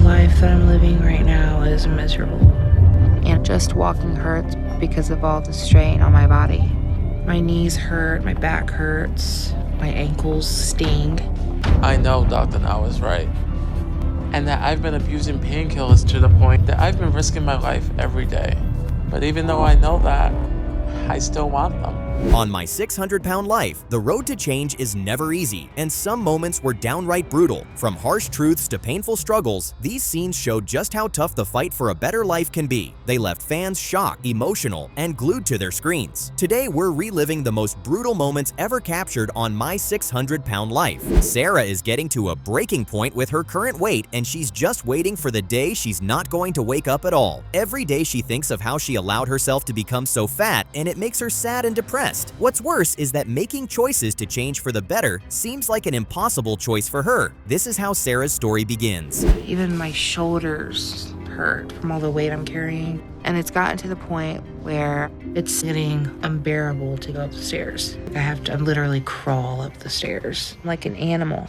life that I'm living right now is miserable. And just walking hurts because of all the strain on my body. My knees hurt, my back hurts, my ankles sting. I know Dr. Now is right, and that I've been abusing painkillers to the point that I've been risking my life every day. But even though I know that, I still want them. On My 600-Pound Life, the road to change is never easy, and some moments were downright brutal. From harsh truths to painful struggles, these scenes showed just how tough the fight for a better life can be. They left fans shocked, emotional, and glued to their screens. Today, we're reliving the most brutal moments ever captured on My 600-Pound Life. Sarah is getting to a breaking point with her current weight, and she's just waiting for the day she's not going to wake up at all. Every day she thinks of how she allowed herself to become so fat, and it makes her sad and depressed. What's worse is that making choices to change for the better seems like an impossible choice for her. This is how Sarah's story begins. Even my shoulders hurt from all the weight I'm carrying. And it's gotten to the point where It's getting unbearable to go up the stairs. I have to literally crawl up the stairs. I'm like an animal.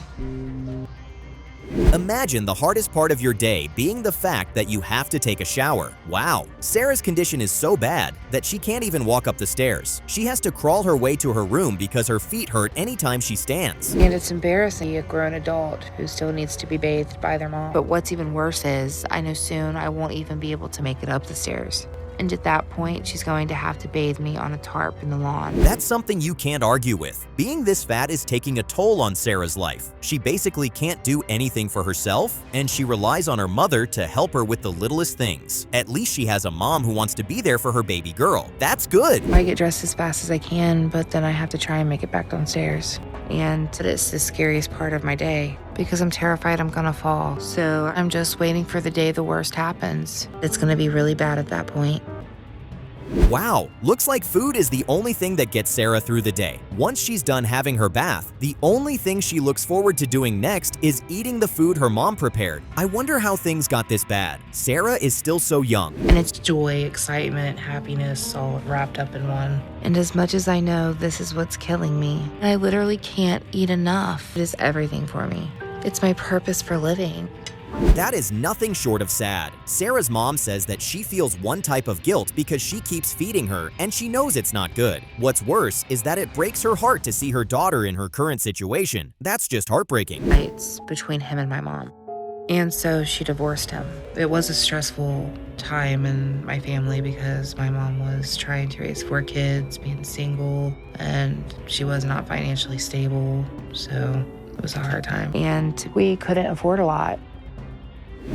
Imagine the hardest part of your day being the fact that you have to take a shower. Wow, Sarah's condition is so bad that she can't even walk up the stairs. She has to crawl her way to her room because her feet hurt anytime she stands. And it's embarrassing, a grown adult who still needs to be bathed by their mom. But what's even worse is I know soon I won't even be able to make it up the stairs. And at that point, she's going to have to bathe me on a tarp in the lawn. That's something you can't argue with. Being this fat is taking a toll on Sarah's life. She basically can't do anything for herself, and she relies on her mother to help her with the littlest things. At least she has a mom who wants to be there for her baby girl. That's good. I get dressed as fast as I can, but then I have to try and make it back downstairs. And it's the scariest part of my day because I'm terrified I'm gonna fall. So I'm just waiting for the day the worst happens. It's gonna be really bad at that point. Wow, looks like food is the only thing that gets Sarah through the day. Once she's done having her bath, the only thing she looks forward to doing next is eating the food her mom prepared. I wonder how things got this bad. Sarah is still so young. And it's joy, excitement, happiness all wrapped up in one. And as much as I know this is what's killing me, I literally can't eat enough. It is everything for me. It's my purpose for living. That is nothing short of sad. Sarah's mom says that she feels one type of guilt because she keeps feeding her and she knows it's not good. What's worse is that it breaks her heart to see her daughter in her current situation. That's just heartbreaking. Fights between him and my mom. And so she divorced him. It was a stressful time in my family because my mom was trying to raise 4 kids, being single, and she was not financially stable. So it was a hard time. And we couldn't afford a lot.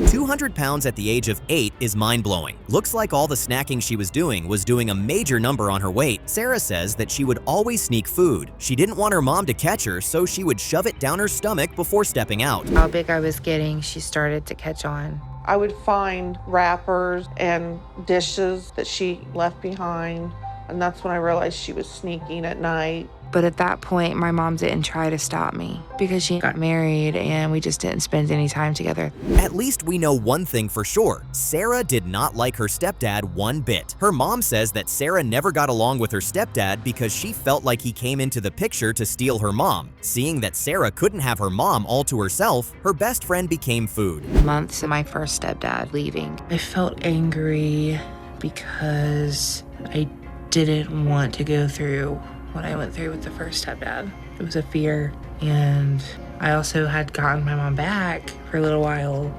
200 pounds at the age of 8 is mind-blowing. Looks like all the snacking she was doing a major number on her weight. Sarah says that she would always sneak food. She didn't want her mom to catch her, so she would shove it down her stomach before stepping out. How big I was getting, she started to catch on. I would find wrappers and dishes that she left behind, and that's when I realized she was sneaking at night. But at that point, my mom didn't try to stop me because she got married and we just didn't spend any time together. At least we know one thing for sure. Sarah did not like her stepdad one bit. Her mom says that Sarah never got along with her stepdad because she felt like he came into the picture to steal her mom. Seeing that Sarah couldn't have her mom all to herself, her best friend became food. Months of my first stepdad leaving. I felt angry because I didn't want to go through what I went through with the first stepdad. It was a fear, and I also had gotten my mom back for a little while.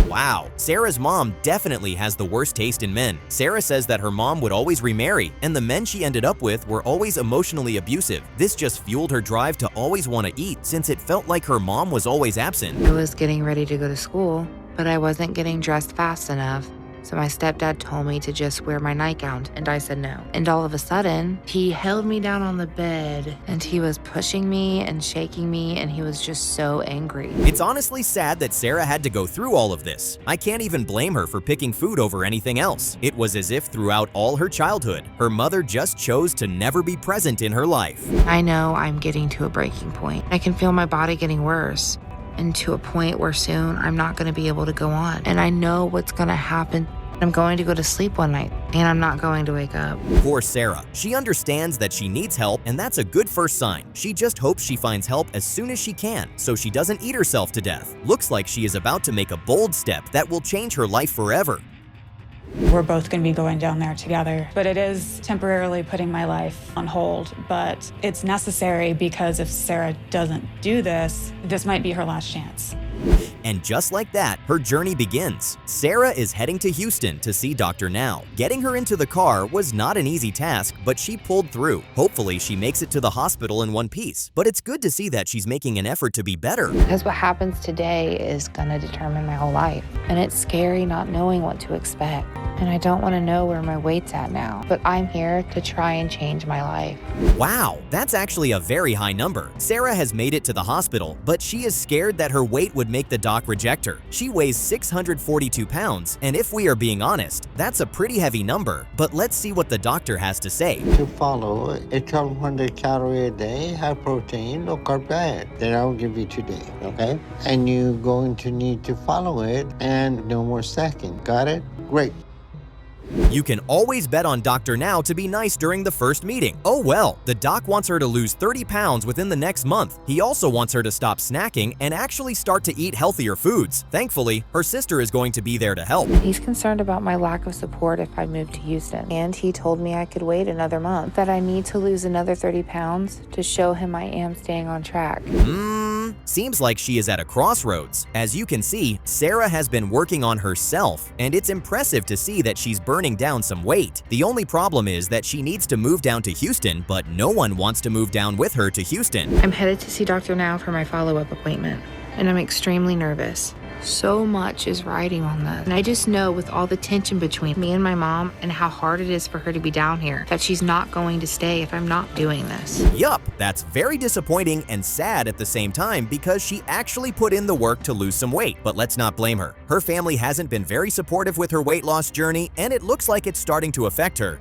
Wow, Sarah's mom definitely has the worst taste in men. Sarah says that her mom would always remarry, and the men she ended up with were always emotionally abusive. This just fueled her drive to always want to eat since it felt like her mom was always absent. I was getting ready to go to school, but I wasn't getting dressed fast enough. So my stepdad told me to just wear my nightgown, and I said no. And all of a sudden, He held me down on the bed. and he was pushing me and shaking me, and he was just so angry. It's honestly sad that Sarah had to go through all of this. I can't even blame her for picking food over anything else. It was as if throughout all her childhood, her mother just chose to never be present in her life. I know I'm getting to a breaking point. I can feel my body getting worse, and to a point where soon I'm not going to be able to go on. And I know what's going to happen. I'm going to go to sleep one night, and I'm not going to wake up. Poor Sarah. She understands that she needs help, and that's a good first sign. She just hopes she finds help as soon as she can, so she doesn't eat herself to death. Looks like she is about to make a bold step that will change her life forever. We're both going to be going down there together, but it is temporarily putting my life on hold. But it's necessary because if Sarah doesn't do this, this might be her last chance. And just like that, her journey begins. Sarah is heading to Houston to see Dr. Now. Getting her into the car was not an easy task, but she pulled through. Hopefully, she makes it to the hospital in one piece. But it's good to see that she's making an effort to be better. Because what happens today is going to determine my whole life. And it's scary not knowing what to expect. And I don't want to know where my weight's at now. But I'm here to try and change my life. Wow, that's actually a very high number. Sarah has made it to the hospital, but she is scared that her weight would make the doc reject her. She weighs 642 pounds, and if we are being honest, that's a pretty heavy number. But let's see what the doctor has to say. To follow a 1,200 calorie a day, high protein, low carb diet that I'll give you today, okay? And you're going to need to follow it and no more snacking. Got it? Great. You can always bet on Dr. Now to be nice during the first meeting. Oh well, the doc wants her to lose 30 pounds within the next month. He also wants her to stop snacking and actually start to eat healthier foods. Thankfully, her sister is going to be there to help. He's concerned about my lack of support if I move to Houston. And he told me I could wait another month, that I need to lose another 30 pounds to show him I am staying on track. Seems like she is at a crossroads. As you can see, Sarah has been working on herself, and it's impressive to see that she's burning down some weight. The only problem is that she needs to move down to Houston, but no one wants to move down with her to Houston. I'm headed to see Dr. Now for my follow-up appointment, and I'm extremely nervous. So much is riding on this. And I just know with all the tension between me and my mom and how hard it is for her to be down here, that she's not going to stay if I'm not doing this. Yup, that's very disappointing and sad at the same time because she actually put in the work to lose some weight. But let's not blame her. Her family hasn't been very supportive with her weight loss journey, and it looks like it's starting to affect her.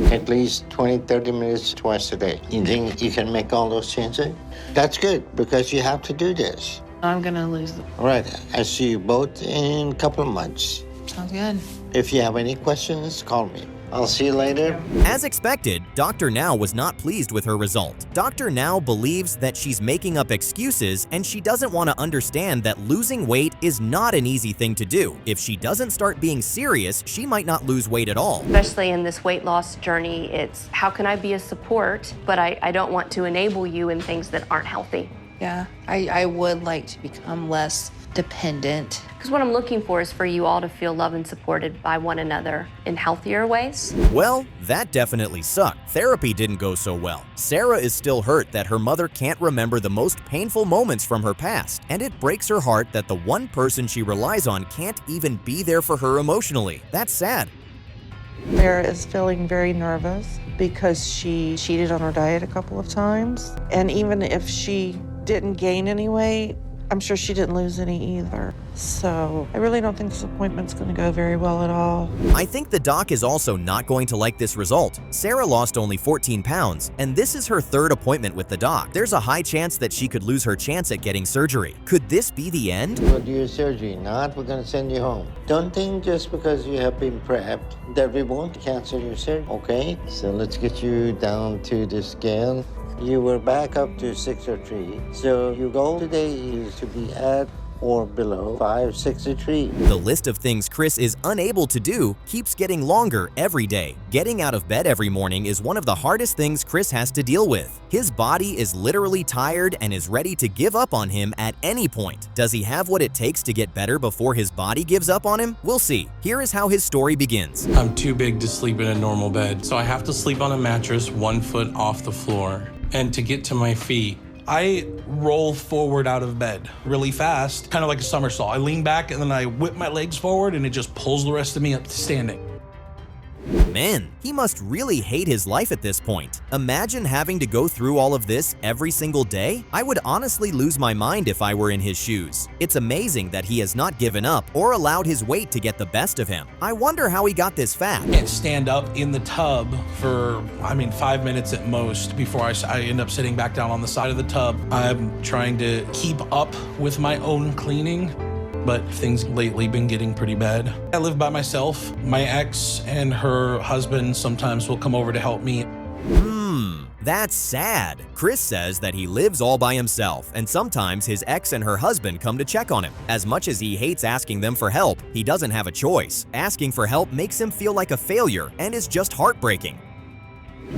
At least 20-30 minutes twice a day. You think you can make all those changes? That's good because you have to do this. I'm gonna lose them. All right, I see you both in a couple of months. Sounds good. If you have any questions, call me. I'll see you later. As expected, Dr. Now was not pleased with her result. Dr. Now believes that she's making up excuses and she doesn't want to understand that losing weight is not an easy thing to do. If she doesn't start being serious, she might not lose weight at all. Especially in this weight loss journey, it's how can I be a support, but I don't want to enable you in things that aren't healthy. Yeah, I would like to become less dependent. Because what I'm looking for is for you all to feel loved and supported by one another in healthier ways. Well, that definitely sucked. Therapy didn't go so well. Sarah is still hurt that her mother can't remember the most painful moments from her past, and it breaks her heart that the one person she relies on can't even be there for her emotionally. That's sad. Sarah is feeling very nervous because she cheated on her diet a couple of times. And even if she didn't gain any weight, I'm sure she didn't lose any either. So I really don't think this appointment's going to go very well at all. I think the doc is also not going to like this result. Sarah lost only 14 pounds, and this is her third appointment with the doc. There's a high chance that she could lose her chance at getting surgery. Could this be the end? We'll do your surgery. Not, we're going to send you home. Don't think just because you have been prepped that we won't cancel your surgery, okay? So let's get you down to the scale. You were back up to 603. So your goal today is to be at or below 563. The list of things Chris is unable to do keeps getting longer every day. Getting out of bed every morning is one of the hardest things Chris has to deal with. His body is literally tired and is ready to give up on him at any point. Does he have what it takes to get better before his body gives up on him? We'll see. Here is how his story begins. I'm too big to sleep in a normal bed, so I have to sleep on a mattress 1 foot off the floor. And to get to my feet, I roll forward out of bed really fast, kind of like a somersault. I lean back and then I whip my legs forward and it just pulls the rest of me up to standing. Man, he must really hate his life at this point. Imagine having to go through all of this every single day. I would honestly lose my mind if I were in his shoes. It's amazing that he has not given up or allowed his weight to get the best of him. I wonder how he got this fat. I can't stand up in the tub for, 5 minutes at most before I end up sitting back down on the side of the tub. I'm trying to keep up with my own cleaning. but things lately been getting pretty bad. I live by myself. My ex and her husband sometimes will come over to help me. That's sad. Chris says that he lives all by himself, and sometimes his ex and her husband come to check on him. As much as he hates asking them for help, he doesn't have a choice. Asking for help makes him feel like a failure and is just heartbreaking.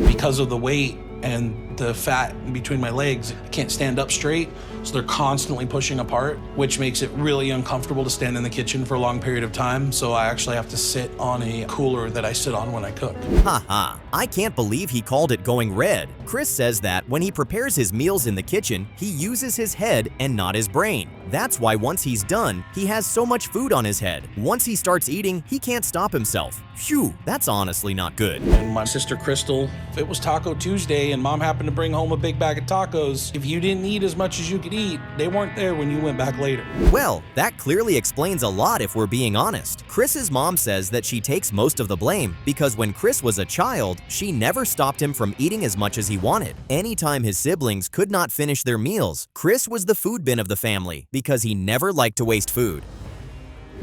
Because of the weight and the fat in between my legs, I can't stand up straight, so they're constantly pushing apart, which makes it really uncomfortable to stand in the kitchen for a long period of time, so I actually have to sit on a cooler that I sit on when I cook. Haha, I can't believe he called it going red. Chris says that when he prepares his meals in the kitchen, he uses his head and not his brain. That's why once he's done, he has so much food on his head. Once he starts eating, he can't stop himself. Phew, that's honestly not good. And my sister Crystal, if it was Taco Tuesday and mom happened to bring home a big bag of tacos, if you didn't eat as much as you could eat, they weren't there when you went back later. Well, that clearly explains a lot if we're being honest. Chris's mom says that she takes most of the blame because when Chris was a child, she never stopped him from eating as much as he wanted. Anytime his siblings could not finish their meals, Chris was the food bin of the family because he never liked to waste food.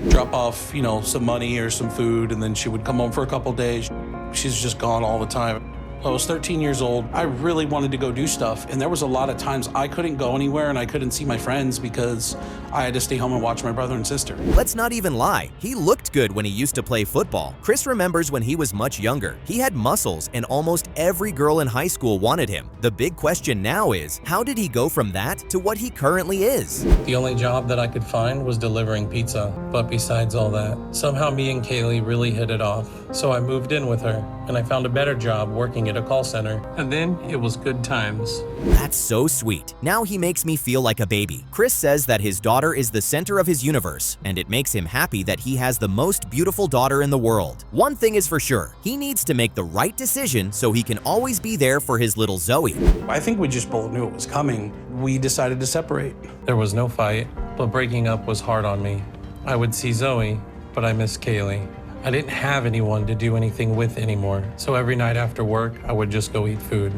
Drop off, some money or some food, and then she would come home for a couple days. She's just gone all the time. I was 13 years old. I really wanted to go do stuff, and there was a lot of times I couldn't go anywhere and I couldn't see my friends because I had to stay home and watch my brother and sister. Let's not even lie. He looked good when he used to play football. Chris remembers when he was much younger. He had muscles and almost every girl in high school wanted him. The big question now is, how did he go from that to what he currently is? The only job that I could find was delivering pizza. But besides all that, somehow me and Kaylee really hit it off. So I moved in with her, and I found a better job working at a call center. And then it was good times. That's so sweet. Now he makes me feel like a baby. Chris says that his daughter is the center of his universe, and it makes him happy that he has the most beautiful daughter in the world. One thing is for sure, he needs to make the right decision so he can always be there for his little Zoe. I think we just both knew it was coming. We decided to separate. There was no fight, but breaking up was hard on me. I would see Zoe, but I missed Kaylee. I didn't have anyone to do anything with anymore, so every night after work, I would just go eat food.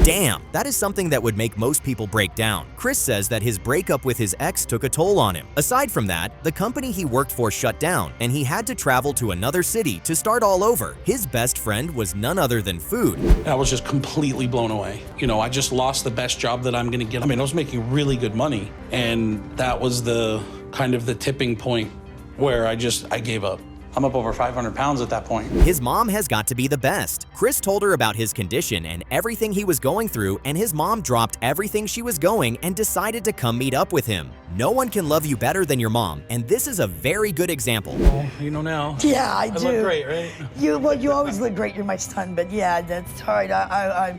Damn, that is something that would make most people break down. Chris says that his breakup with his ex took a toll on him. Aside from that, the company he worked for shut down, and he had to travel to another city to start all over. His best friend was none other than food. I was just completely blown away. I just lost the best job that I'm gonna get. I was making really good money, and that was the kind of the tipping point where I gave up. I'm up over 500 pounds at that point. His mom has got to be the best. Chris told her about his condition and everything he was going through, and his mom dropped everything she was going and decided to come meet up with him. No one can love you better than your mom, and this is a very good example. Well, you know now. Yeah, I do. look great, right? You always look great. You're my son, but yeah, that's hard. I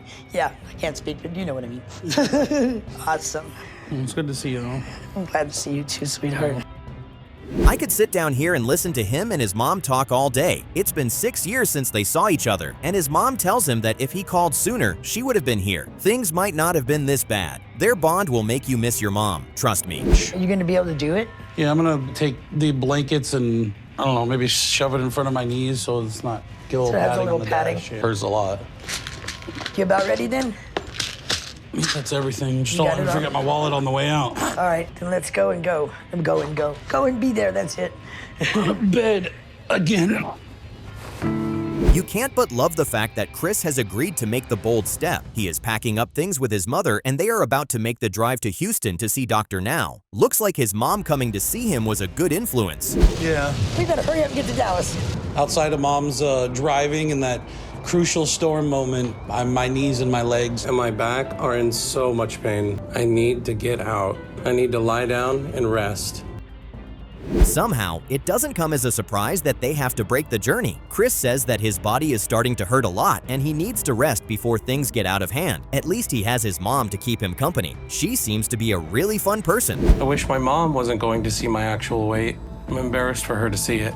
can't speak, but you know what I mean. Awesome. It's good to see you, though. I'm glad to see you too, sweetheart. I could sit down here and listen to him and his mom talk all day. It's been 6 years since they saw each other, and his mom tells him that if he called sooner, she would have been here. Things might not have been this bad. Their bond will make you miss your mom, trust me. Are you gonna be able to do it? Yeah, I'm gonna take the blankets and, I don't know, maybe shove it in front of my knees so it's not, get a little So it has a padding little on the padding. dash. It hurts a lot. You about ready then? That's everything. Just You don't got let me it all? forget my wallet on the way out. All right, then let's go and go. Go and go. Go and be there, that's it. Bed again. You can't but love the fact that Chris has agreed to make the bold step. He is packing up things with his mother, and they are about to make the drive to Houston to see Dr. Now. Looks like his mom coming to see him was a good influence. Yeah. We better hurry up and get to Dallas. Outside of mom's driving and that crucial storm moment, my knees and my legs and my back are in so much pain. I need to get out. I need to lie down and rest. Somehow, it doesn't come as a surprise that they have to break the journey. Chris says that his body is starting to hurt a lot and he needs to rest before things get out of hand. At least he has his mom to keep him company. She seems to be a really fun person. I wish my mom wasn't going to see my actual weight. I'm embarrassed for her to see it.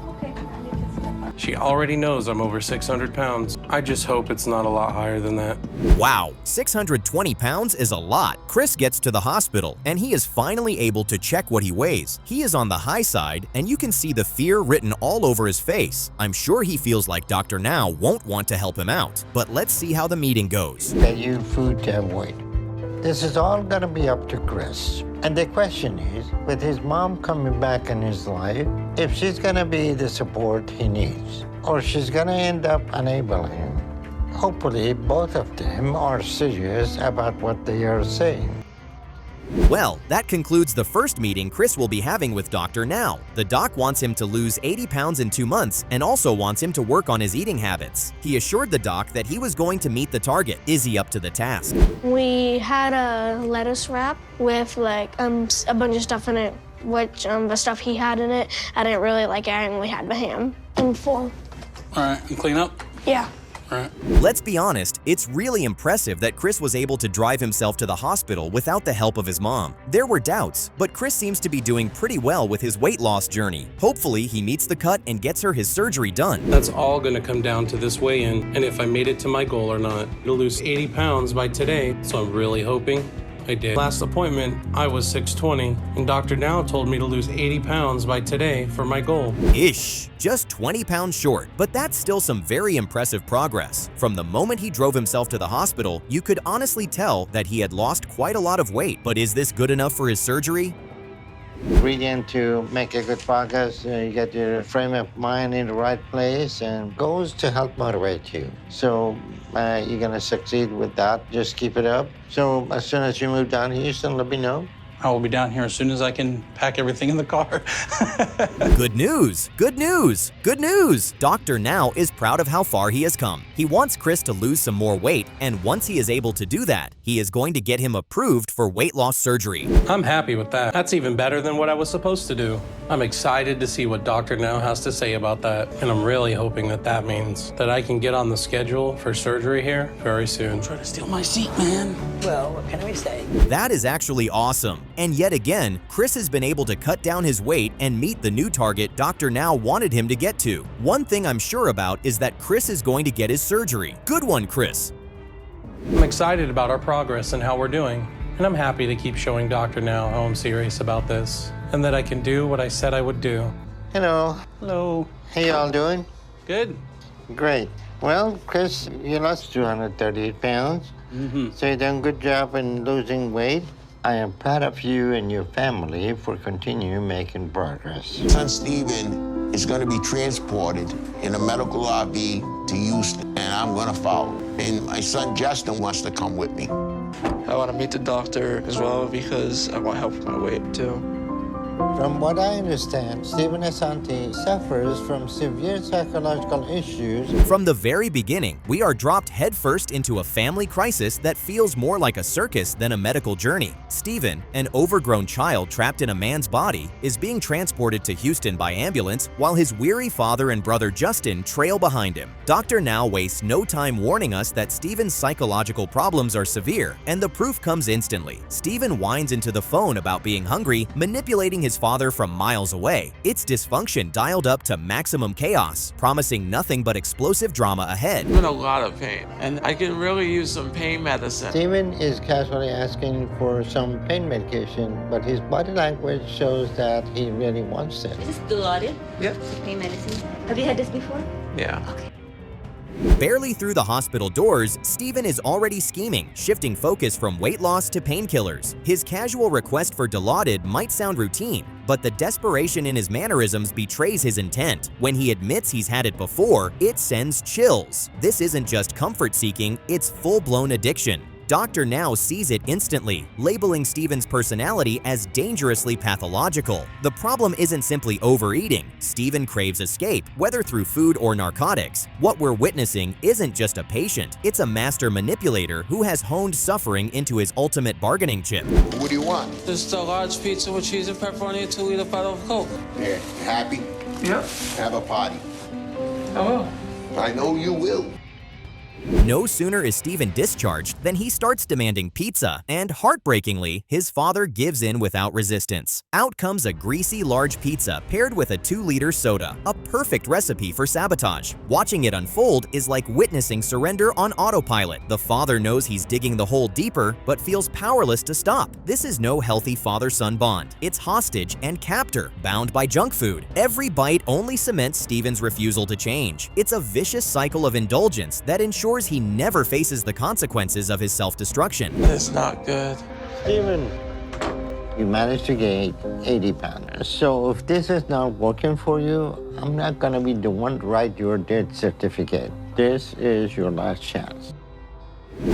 She already knows I'm over 600 pounds. I just hope it's not a lot higher than that. Wow, 620 pounds is a lot. Chris gets to the hospital and he is finally able to check what he weighs. He is on the high side and you can see the fear written all over his face. I'm sure he feels like Dr. Now won't want to help him out. But let's see how the meeting goes. Get you food to avoid. This is all gonna be up to Chris. And the question is, with his mom coming back in his life, if she's gonna be the support he needs, or she's gonna end up enabling him. Hopefully, both of them are serious about what they are saying. Well, that concludes the first meeting Chris will be having with Dr. Now. The doc wants him to lose 80 pounds in 2 months and also wants him to work on his eating habits. He assured the doc that he was going to meet the target. Is he up to the task? We had a lettuce wrap with like a bunch of stuff in it, which the stuff he had in it, I didn't really like it. I only had the ham and 4. All right, and clean up? Yeah. All right. Let's be honest, it's really impressive that Chris was able to drive himself to the hospital without the help of his mom. There were doubts, but Chris seems to be doing pretty well with his weight loss journey. Hopefully, he meets the cut and gets her his surgery done. That's all gonna come down to this weigh-in and if I made it to my goal or not. To lose 80 pounds by today, so I'm really hoping I did. Last appointment, I was 620, and Dr. Now told me to lose 80 pounds by today for my goal. Ish, just 20 pounds short, but that's still some very impressive progress. From the moment he drove himself to the hospital, you could honestly tell that he had lost quite a lot of weight. But is this good enough for his surgery? Ingredient to make a good progress, you get your frame of mind in the right place, and goals to help motivate you. So you're gonna succeed with that. Just keep it up. So as soon as you move down to Houston, let me know. I will be down here as soon as I can pack everything in the car. Good news! Good news! Good news! Dr. Now is proud of how far he has come. He wants Chris to lose some more weight, and once he is able to do that, he is going to get him approved for weight loss surgery. I'm happy with that. That's even better than what I was supposed to do. I'm excited to see what Dr. Now has to say about that, and I'm really hoping that that means that I can get on the schedule for surgery here very soon. Try to steal my seat, man. Well, what can we say? That is actually awesome. And yet again, Chris has been able to cut down his weight and meet the new target Dr. Now wanted him to get to. One thing I'm sure about is that Chris is going to get his surgery. Good one, Chris. I'm excited about our progress and how we're doing, and I'm happy to keep showing Dr. Now how I'm serious about this and that I can do what I said I would do. Hello. Hello. How y'all doing? Good. Great. Well, Chris, you lost 238 pounds. So you've done a good job in losing weight. I am proud of you and your family for continuing making progress. Son Stephen is going to be transported in a medical RV to Houston, and I'm going to follow. And my son Justin wants to come with me. I want to meet the doctor as well because I want help with my weight too. From what I understand, Stephen Asante suffers from severe psychological issues. From the very beginning, we are dropped headfirst into a family crisis that feels more like a circus than a medical journey. Stephen, an overgrown child trapped in a man's body, is being transported to Houston by ambulance while his weary father and brother Justin trail behind him. Dr. Now wastes no time warning us that Stephen's psychological problems are severe, and the proof comes instantly. Stephen whines into the phone about being hungry, manipulating his father from miles away. It's dysfunction dialed up to maximum chaos, promising nothing but explosive drama ahead. I'm in a lot of pain, and I can really use some pain medicine. Stephen is casually asking for some pain medication, but his body language shows that he really wants it. Is this Dilaudid? Yep. Pain medicine. Have you had this before? Yeah. Okay. Barely through the hospital doors, Stephen is already scheming, shifting focus from weight loss to painkillers. His casual request for Dilaudid might sound routine, but the desperation in his mannerisms betrays his intent. When he admits he's had it before, it sends chills. This isn't just comfort seeking, it's full-blown addiction. Dr. Now sees it instantly, labeling Stephen's personality as dangerously pathological. The problem isn't simply overeating. Stephen craves escape, whether through food or narcotics. What we're witnessing isn't just a patient, it's a master manipulator who has honed suffering into his ultimate bargaining chip. What do you want? Just a large pizza with cheese and pepperoni and 2-liter bottle of Coke. Here, happy? Yep. Have a party. Oh. I know you will. No sooner is Stephen discharged than he starts demanding pizza, and heartbreakingly, his father gives in without resistance. Out comes a greasy large pizza paired with a 2-liter soda, a perfect recipe for sabotage. Watching it unfold is like witnessing surrender on autopilot. The father knows he's digging the hole deeper, but feels powerless to stop. This is no healthy father-son bond. It's hostage and captor, bound by junk food. Every bite only cements Stephen's refusal to change. It's a vicious cycle of indulgence that ensures he never faces the consequences of his self-destruction. It's not good. Stephen, You managed to gain 80 pounds. So if this is not working for you, I'm not gonna be the one to write your death certificate. This is your last chance.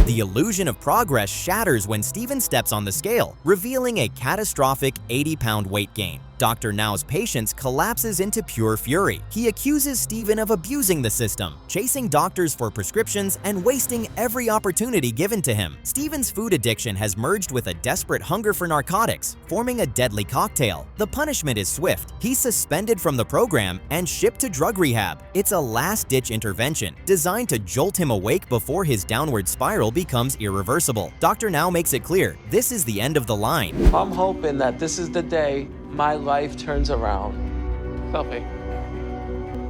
The illusion of progress shatters when Stephen steps on the scale, revealing a catastrophic 80-pound weight gain. Dr. Now's patience collapses into pure fury. He accuses Stephen of abusing the system, chasing doctors for prescriptions, and wasting every opportunity given to him. Stephen's food addiction has merged with a desperate hunger for narcotics, forming a deadly cocktail. The punishment is swift. He's suspended from the program and shipped to drug rehab. It's a last-ditch intervention designed to jolt him awake before his downward spiral becomes irreversible. Dr. Now makes it clear this is the end of the line. I'm hoping that this is the day my life turns around. Help me.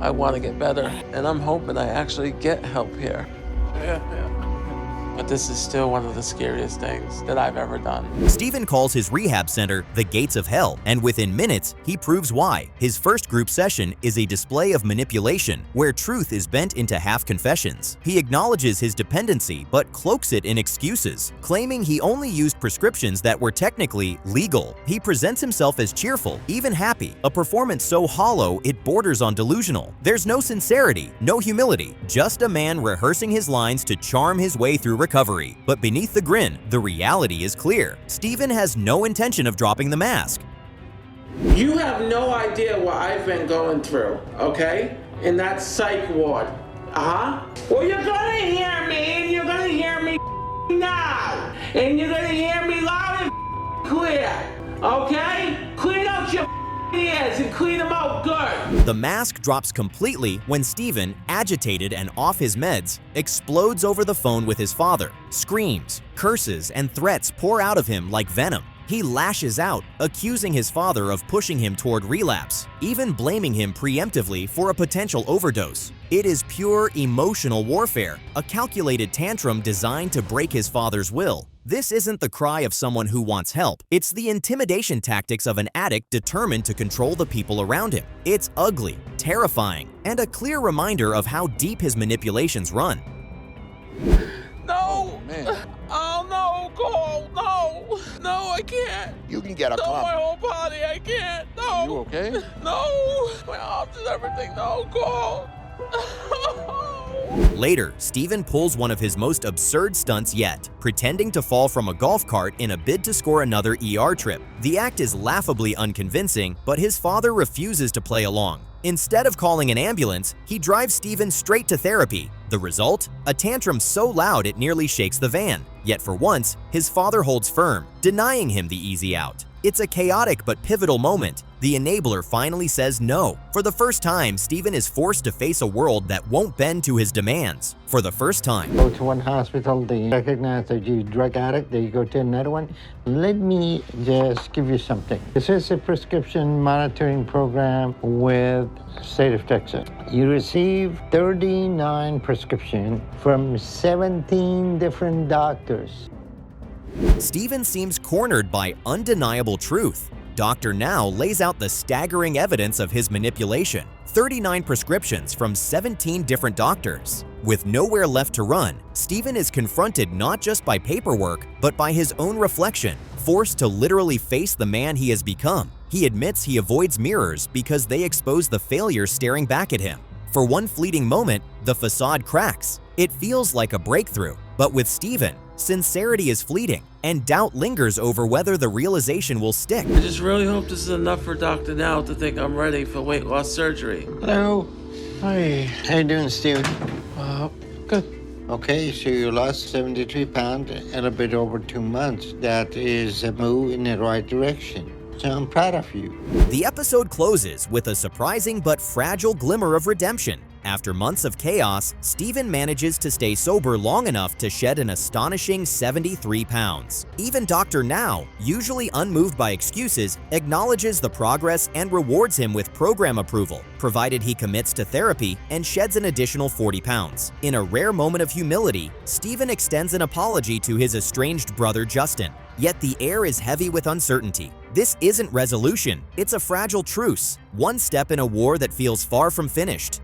I want to get better, and I'm hoping I actually get help here. But this is still one of the scariest things that I've ever done. Stephen calls his rehab center the gates of hell, and within minutes, he proves why. His first group session is a display of manipulation, where truth is bent into half confessions. He acknowledges his dependency, but cloaks it in excuses, claiming he only used prescriptions that were technically legal. He presents himself as cheerful, even happy, a performance so hollow it borders on delusional. There's no sincerity, no humility, just a man rehearsing his lines to charm his way through recovery. But beneath the grin, the reality is clear. Stephen has no intention of dropping the mask. You have no idea what I've been going through, okay? In that psych ward. Well, you're gonna hear me, and you're gonna hear me now. And you're gonna hear me loud and clear, okay? Clean out your ears and clean them out good. The mask drops completely when Stephen, agitated and off his meds, explodes over the phone with his father. Screams, curses, and threats pour out of him like venom. He lashes out, accusing his father of pushing him toward relapse, even blaming him preemptively for a potential overdose. It is pure emotional warfare, a calculated tantrum designed to break his father's will. This isn't the cry of someone who wants help. It's the intimidation tactics of an addict determined to control the people around him. It's ugly, terrifying, and a clear reminder of how deep his manipulations run. No! Oh no, Cole, no! No, I can't! You can get a No, my whole body, I can't! No! You okay? No! My arms and everything, no, Cole! Later, Stephen pulls one of his most absurd stunts yet, pretending to fall from a golf cart in a bid to score another ER trip. The act is laughably unconvincing, but his father refuses to play along. Instead of calling an ambulance, he drives Stephen straight to therapy. The result? A tantrum so loud it nearly shakes the van. Yet for once, his father holds firm, denying him the easy out. It's a chaotic but pivotal moment. The enabler finally says no. For the first time, Stephen is forced to face a world that won't bend to his demands. For the first time. Go to one hospital, they recognize that you're a drug addict, then you go to another one. Let me just give you something. This is a prescription monitoring program with state of Texas. You receive 39 prescriptions from 17 different doctors. Stephen seems cornered by undeniable truth. Dr. Now lays out the staggering evidence of his manipulation. 39 prescriptions from 17 different doctors. With nowhere left to run, Stephen is confronted not just by paperwork, but by his own reflection, forced to literally face the man he has become. He admits he avoids mirrors because they expose the failure staring back at him. For one fleeting moment, the facade cracks. It feels like a breakthrough. But with Stephen, sincerity is fleeting, and doubt lingers over whether the realization will stick. I just really hope this is enough for Dr. Now to think I'm ready for weight loss surgery. Hello. Hi. How you doing, Steven? Good. Okay, so you lost 73 pounds in a bit over 2 months. That is a move in the right direction. So I'm proud of you. The episode closes with a surprising but fragile glimmer of redemption. After months of chaos, Stephen manages to stay sober long enough to shed an astonishing 73 pounds. Even Dr. Now, usually unmoved by excuses, acknowledges the progress and rewards him with program approval, provided he commits to therapy and sheds an additional 40 pounds. In a rare moment of humility, Stephen extends an apology to his estranged brother Justin. Yet the air is heavy with uncertainty. This isn't resolution, it's a fragile truce, one step in a war that feels far from finished.